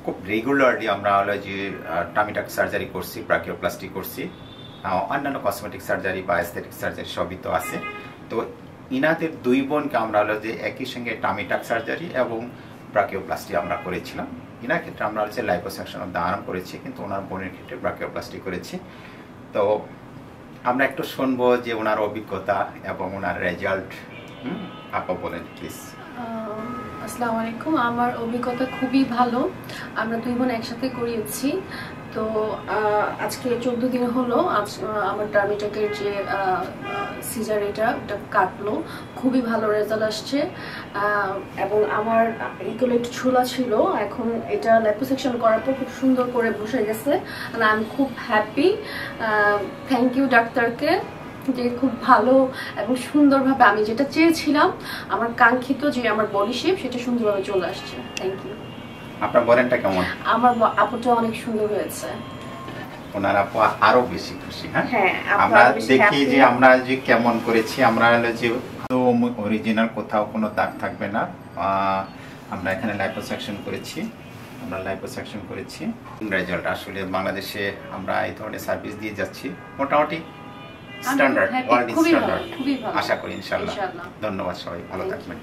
খুব রেগুলারলি আমরা হলো যে টামিটাক সার্জারি করছি, ব্রাকিওপ্লাস্টি করছি, অন্যান্য কসমেটিক সার্জারি বা অ্যাস্থেটিক সার্জারি সবই তো আছে। তো ইনাদের দুই বোনকে আমরা হলো যে একই সঙ্গে টামিটাক সার্জারি এবং ব্রাকিওপ্লাস্টি আমরা করেছিলাম। ইনার ক্ষেত্রে আমরা হচ্ছে লাইপোসাকশন অফ দ্য আর্ম করেছি, কিন্তু ওনার বোনের ক্ষেত্রে ব্রাকিওপ্লাস্টি করেছি। তো আমরা একটু শুনবো যে ওনার অভিজ্ঞতা এবং ওনার রেজাল্ট। আপা বলেন প্লিজ। আসসালামু আলাইকুম। আমার অভিজ্ঞতা খুবই ভালো। আমরা দুই বোন একসাথে করিয়েছি। তো আজকে 14 দিন হলো আমার টামিটাকের যে সিজার এটা কাটলো, খুবই ভালো রেজাল্ট আসছে। এবং আমার এগুলো একটু ছোলা ছিল, এখন এটা লাইপোসাকশন করার পর খুব সুন্দর করে বসে গেছে। আমি খুব হ্যাপি। থ্যাংক ইউ ডাক্তারকে, যে খুব ভালো এবং সুন্দরভাবে আমি যেটা চেয়েছিলাম, আমার কাঙ্ক্ষিত যে আমার বডি শেপ, সেটা সুন্দরভাবে চলে আসছে। Thank you. আপনার বলেনটা কেমন? আমার আপুটা অনেক সুন্দর হয়েছে। ওনার আপু আরো বেশি খুশি। হ্যাঁ, আমরা দেখি যে আমরা যে কেমন করেছি, আমরা যে অরিজিনাল কোথাও কোনো দাগ থাকবে না। আমরা এখানে লাইপোসাকশন করেছি, রেজাল্ট আসলে বাংলাদেশে আমরা এই ধরনের সার্ভিস দিয়ে যাচ্ছি মোটামুটি স্ট্যান্ডার্ড, ওয়ার্ল্ড স্ট্যান্ডার্ড। আশা করি ইনশাআল্লাহ। ধন্যবাদ, সবাই ভালো থাকবেন।